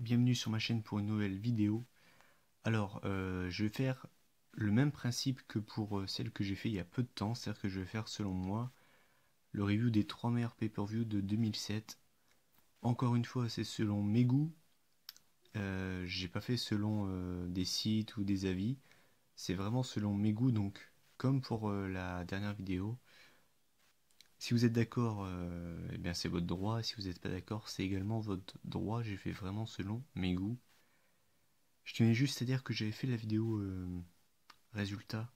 bienvenue sur ma chaîne pour une nouvelle vidéo. Alors, je vais faire le même principe que pour celle que j'ai fait il y a peu de temps, c'est-à-dire que je vais faire selon moi le review des 3 meilleurs pay-per-view de 2007. Encore une fois, c'est selon mes goûts, j'ai pas fait selon des sites ou des avis, c'est vraiment selon mes goûts, donc comme pour la dernière vidéo. Si vous êtes d'accord, eh bien c'est votre droit. Si vous n'êtes pas d'accord, c'est également votre droit. J'ai fait vraiment selon mes goûts. Je tenais juste à dire que j'avais fait la vidéo résultat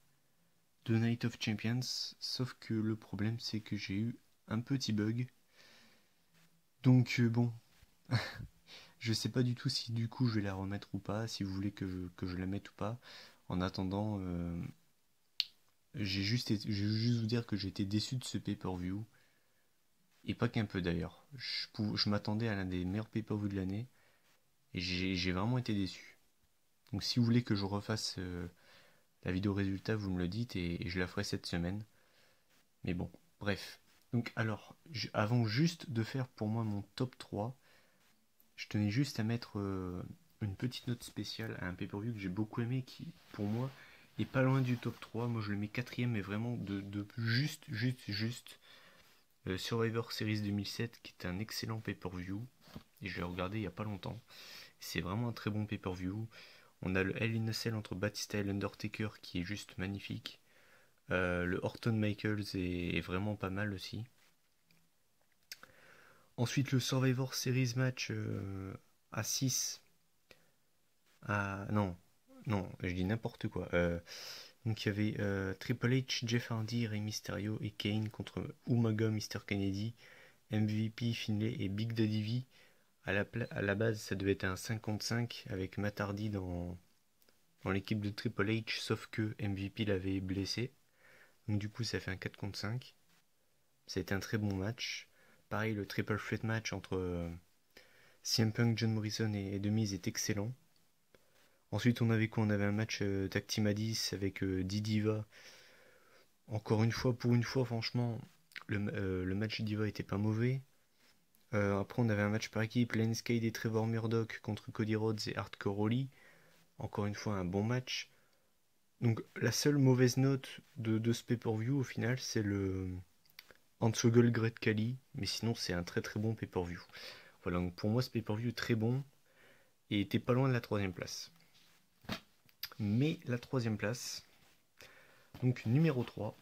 de Night of Champions, sauf que le problème c'est que j'ai eu un petit bug. Donc bon, je sais pas du tout si du coup je vais la remettre ou pas, si vous voulez que je la mette ou pas. En attendant, je vais juste vous dire que j'ai été déçu de ce pay-per-view. Et pas qu'un peu d'ailleurs. Je m'attendais à l'un des meilleurs pay-per-view de l'année. Et j'ai vraiment été déçu. Donc si vous voulez que je refasse la vidéo résultat, vous me le dites et je la ferai cette semaine. Mais bon, bref. Donc alors, avant juste de faire pour moi mon top 3, je tenais juste à mettre une petite note spéciale à un pay-per-view que j'ai beaucoup aimé, qui pour moi est pas loin du top 3. Moi je le mets quatrième, mais vraiment de juste. Survivor Series 2007, qui est un excellent pay-per-view. Et je l'ai regardé il y a pas longtemps. C'est vraiment un très bon pay-per-view. On a le Hell in a Cell entre Batista et l'Undertaker qui est juste magnifique. Le Orton Michaels est vraiment pas mal aussi. Ensuite, le Survivor Series match à 6. Non, je dis n'importe quoi. Donc il y avait Triple H, Jeff Hardy, Rey Mysterio et Kane contre Umaga, Mr. Kennedy, MVP, Finlay et Big Daddy V. À la base, ça devait être un 5 contre 5 avec Matt Hardy dans l'équipe de Triple H, sauf que MVP l'avait blessé. Donc du coup, ça fait un 4 contre 5. Ça a été un très bon match. Pareil, le Triple Threat match entre CM Punk, John Morrison et The Miz est excellent. Ensuite, on avait quoi? On avait un match Tag Team à 10 avec Diva. Encore une fois, pour une fois, franchement, le match Diva était pas mauvais. Après, on avait un match par équipe, Lance Cade et Trevor Murdoch contre Cody Rhodes et Hardcore Holly. Encore une fois, un bon match. Donc, la seule mauvaise note de ce pay-per-view, au final, c'est le Answoggle Great Khali. Mais sinon, c'est un très très bon pay-per-view. Voilà, donc pour moi, ce pay-per-view est très bon et était pas loin de la troisième place. Mais la troisième place, donc numéro 3,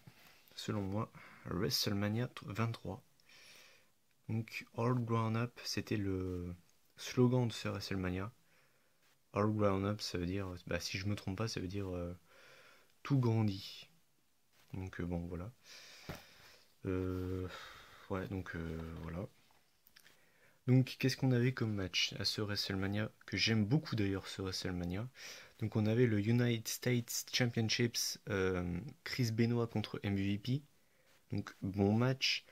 selon moi, WrestleMania 23. Donc, All Grown Up, c'était le slogan de ce WrestleMania. All Grown Up, ça veut dire, si je me trompe pas, ça veut dire tout grandi. Donc bon, voilà. Ouais, donc voilà. Donc qu'est-ce qu'on avait comme match à ce WrestleMania, que j'aime beaucoup d'ailleurs ce WrestleMania. Donc on avait le United States Championships, Chris Benoit contre MVP. Donc bon match.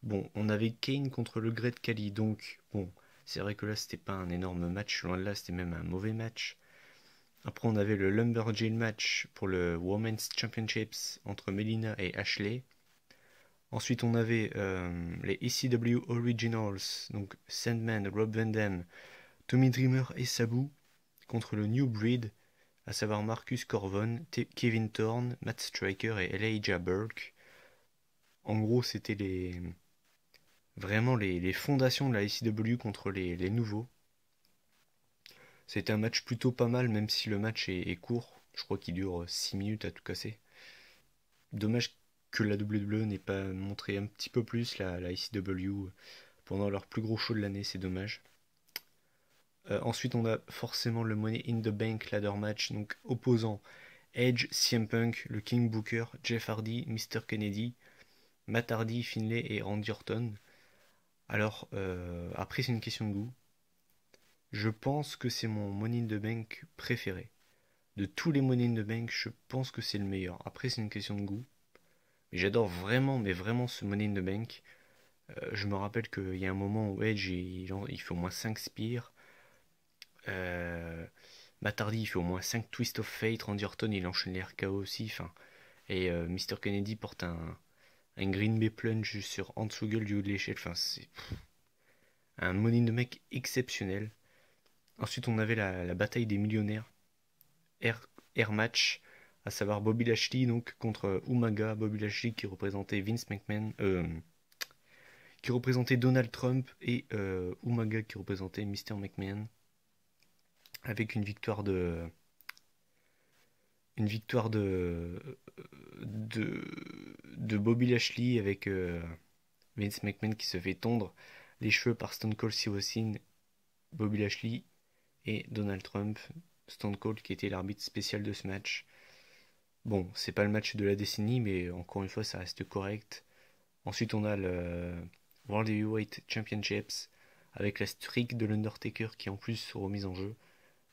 Bon, on avait Kane contre le Great Khali, donc bon, c'est vrai que là c'était pas un énorme match, loin de là c'était même un mauvais match. Après on avait le Lumberjack match pour le Women's Championships entre Melina et Ashley. Ensuite on avait les ECW Originals, donc Sandman, Rob Van Dam, Tommy Dreamer et Sabu contre le New Breed, à savoir Marcus Corvon, Kevin Thorne, Matt Striker et Elijah Burke. En gros c'était vraiment les fondations de la ECW contre les nouveaux. C'était un match plutôt pas mal, même si le match est court. Je crois qu'il dure 6 minutes à tout casser. Dommage que la WWE n'ait pas montré un petit peu plus la ECW pendant leur plus gros show de l'année, c'est dommage. Ensuite, on a forcément le Money in the Bank ladder match, donc opposant Edge, CM Punk, le King Booker, Jeff Hardy, Mr. Kennedy, Matt Hardy, Finlay et Randy Orton. Alors, après, c'est une question de goût. Je pense que c'est mon Money in the Bank préféré. De tous les Money in the Bank, je pense que c'est le meilleur. Après, c'est une question de goût. Mais j'adore vraiment, mais vraiment ce Money in the Bank. Je me rappelle qu'il y a un moment où Edge, il fait au moins 5 spears. Matt Hardy, il fait au moins 5 Twist of Fate. Randy Orton, il enchaîne les RKO aussi. Et Mr. Kennedy porte un Green Bay Plunge sur Answoggle du haut de l'échelle. C'est un Money in the Bank exceptionnel. Ensuite, on avait la bataille des millionnaires, Air Match, à savoir Bobby Lashley donc contre Umaga. Bobby Lashley qui représentait Vince McMahon, qui représentait Donald Trump, et Umaga qui représentait Mr. McMahon, avec une victoire de Bobby Lashley, avec Vince McMahon qui se fait tondre les cheveux par Stone Cold Steve Austin, Bobby Lashley et Donald Trump. Stone Cold qui était l'arbitre spécial de ce match. Bon, c'est pas le match de la décennie, mais encore une fois, ça reste correct. Ensuite, on a le World Heavyweight Championships avec la streak de l'Undertaker qui est en plus remise en jeu.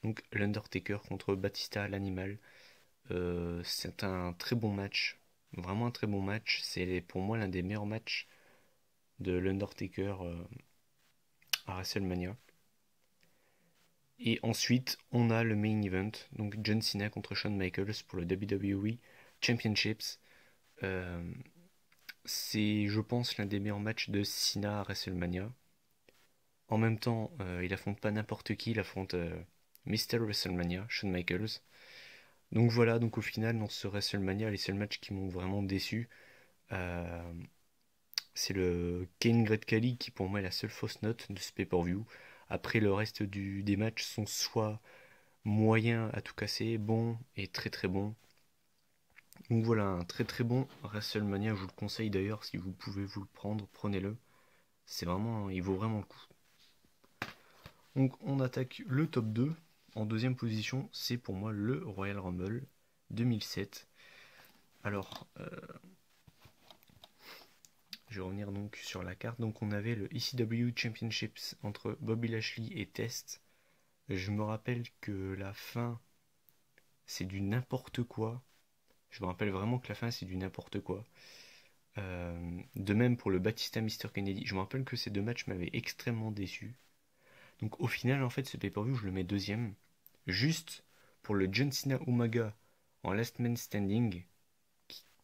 Donc l'Undertaker contre Batista l'animal. C'est un très bon match, vraiment un très bon match. C'est pour moi l'un des meilleurs matchs de l'Undertaker à WrestleMania. Et ensuite, on a le main event, donc John Cena contre Shawn Michaels pour le WWE Championships. Euh, c'est, je pense, l'un des meilleurs matchs de Cena à WrestleMania. En même temps, il affronte pas n'importe qui, il affronte Mr. WrestleMania, Shawn Michaels. Donc voilà, donc au final, dans ce WrestleMania, les seuls matchs qui m'ont vraiment déçu, euh, c'est le Kane Great Khali qui pour moi est la seule fausse note de ce pay-per-view. Après, le reste des matchs sont soit moyens à tout casser, bons et très très bons. Donc voilà, un très très bon WrestleMania, je vous le conseille d'ailleurs, si vous pouvez vous le prendre, prenez-le. C'est vraiment, il vaut vraiment le coup. Donc on attaque le top 2. En deuxième position, c'est pour moi le Royal Rumble 2007. Alors, je vais revenir donc sur la carte. Donc on avait le ECW Championships entre Bobby Lashley et Test. Je me rappelle que la fin, c'est du n'importe quoi. Je me rappelle vraiment que la fin, c'est du n'importe quoi. De même pour le Batista Mr. Kennedy. Je me rappelle que ces deux matchs m'avaient extrêmement déçu. Donc au final, en fait, ce pay-per-view, je le mets deuxième. Juste pour le John Cena Umaga en Last Man Standing,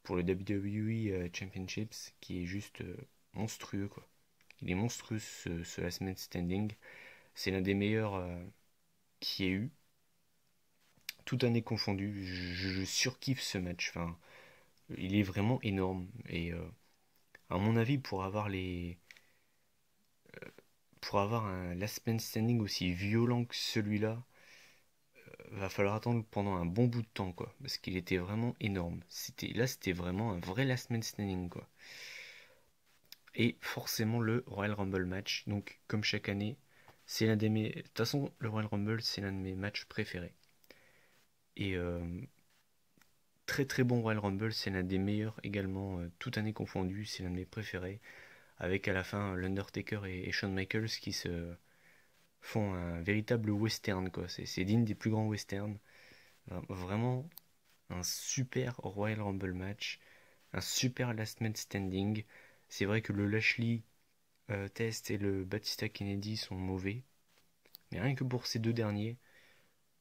pour le WWE Championships, qui est juste monstrueux, quoi. Il est monstrueux ce Last Man Standing. C'est l'un des meilleurs qu'il y ait eu. Toute année confondue, je surkiffe ce match. Enfin, il est vraiment énorme. Et à mon avis, pour avoir un Last Man Standing aussi violent que celui-là, va falloir attendre pendant un bon bout de temps, quoi. Parce qu'il était vraiment énorme. C'était vraiment un vrai Last Man Standing, quoi. Et forcément le Royal Rumble match. Donc, comme chaque année, c'est l'un des mes. De toute façon, le Royal Rumble, c'est l'un de mes matchs préférés. Et très très bon Royal Rumble, c'est l'un des meilleurs également, toute année confondue. C'est l'un de mes préférés. Avec à la fin l'Undertaker et Shawn Michaels qui se font un véritable western, quoi. C'est digne des plus grands westerns. Vraiment un super Royal Rumble match, un super Last Man Standing. C'est vrai que le Lashley Test et le Batista Kennedy sont mauvais, mais rien que pour ces deux derniers,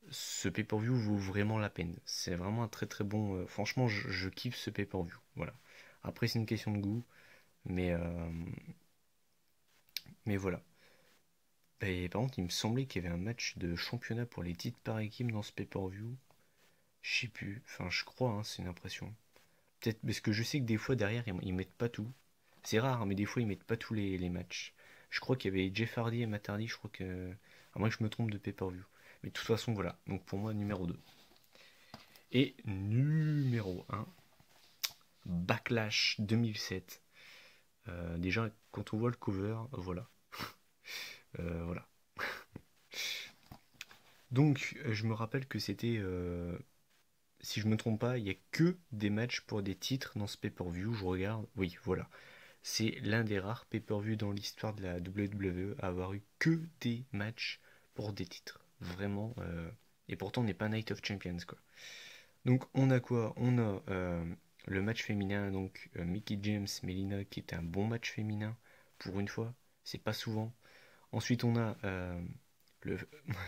ce pay-per-view vaut vraiment la peine. C'est vraiment un très très bon. Franchement, je kiffe ce pay-per-view. Voilà. Après, c'est une question de goût, mais voilà. Et par contre, il me semblait qu'il y avait un match de championnat pour les titres par équipe dans ce pay-per-view. Je sais plus. Enfin, je crois, hein, c'est une impression. Peut-être parce que je sais que des fois derrière ils mettent pas tout. C'est rare, hein, mais des fois ils mettent pas tous les matchs. Je crois qu'il y avait Jeff Hardy et Matt Hardy, je crois que. À moins que je me trompe de pay-per-view. Mais de toute façon, voilà. Donc pour moi, numéro 2. Et numéro 1, Backlash 2007. Déjà, quand on voit le cover, voilà. Voilà. Donc, je me rappelle que c'était. Si je me trompe pas, il n'y a que des matchs pour des titres dans ce pay-per-view. Je regarde. Oui, voilà. C'est l'un des rares pay-per-view dans l'histoire de la WWE à avoir eu que des matchs pour des titres. Vraiment. Et pourtant, on n'est pas Night of Champions, quoi. Donc, on a quoi? On a le match féminin, donc Mickey James, Melina, qui est un bon match féminin, pour une fois. C'est pas souvent. Ensuite, on a le,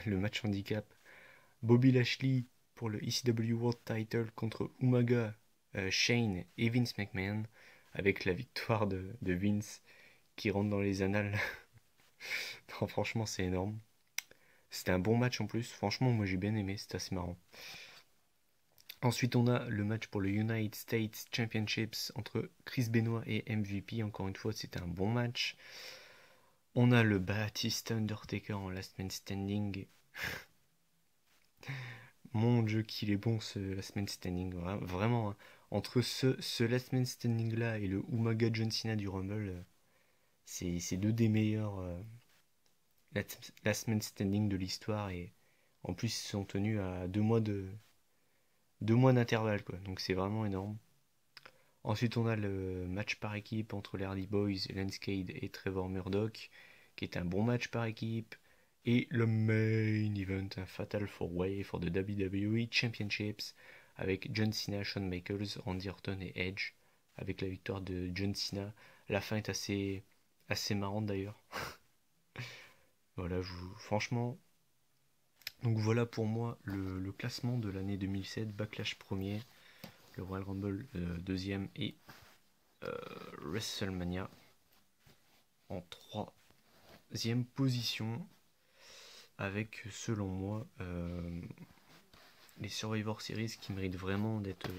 le match handicap. Bobby Lashley pour le ECW World Title contre Umaga, Shane et Vince McMahon, avec la victoire de Vince qui rentre dans les annales. Non, franchement, c'est énorme. C'était un bon match en plus. Franchement, moi j'ai bien aimé, c'était assez marrant. Ensuite, on a le match pour le United States Championships entre Chris Benoit et MVP. Encore une fois, c'était un bon match. On a le Batista Undertaker en Last Man Standing. Mon Dieu, qu'il est bon ce Last Man Standing. Vraiment, hein. Entre ce Last Man Standing là et le Umaga John Cena du Rumble, c'est deux des meilleurs Last Man Standing de l'histoire. Et en plus, ils sont tenus à 2 mois d'intervalle, quoi. Donc c'est vraiment énorme. Ensuite, on a le match par équipe entre les Hardy Boys, Lance Cade et Trevor Murdoch, qui est un bon match par équipe. Et le main event, un Fatal 4-Way for the WWE Championships, avec John Cena, Shawn Michaels, Randy Orton et Edge, avec la victoire de John Cena. La fin est assez marrante d'ailleurs. Voilà, franchement. Donc voilà pour moi le classement de l'année 2007, Backlash premier, le Royal Rumble deuxième et WrestleMania en troisième position, avec selon moi les Survivor Series qui méritent vraiment d'être...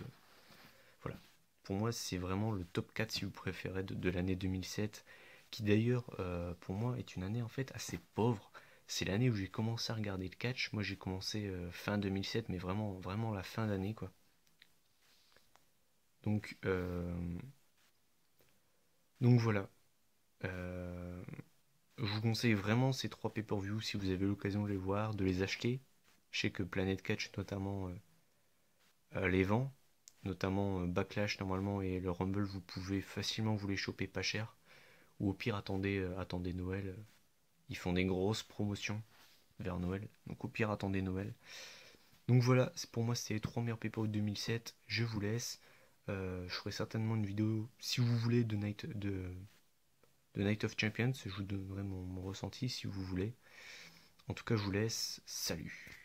voilà, pour moi c'est vraiment le top 4 si vous préférez de l'année 2007, qui d'ailleurs pour moi est une année en fait assez pauvre. C'est l'année où j'ai commencé à regarder le catch. Moi j'ai commencé fin 2007, mais vraiment, vraiment la fin d'année quoi. Donc, donc voilà. Euh, Je vous conseille vraiment ces 3 pay-per-view si vous avez l'occasion de les voir, de les acheter. Je sais que Planet Catch notamment les vend, notamment Backlash normalement et le Rumble, vous pouvez facilement vous les choper pas cher. Ou au pire attendez Noël. Ils font des grosses promotions vers Noël. Donc au pire attendez Noël. Donc voilà, pour moi c'était les 3 meilleurs pay-per-view de 2007. Je vous laisse. Je ferai certainement une vidéo si vous voulez de Night of Champions. Je vous donnerai mon ressenti si vous voulez. En tout cas, je vous laisse. Salut.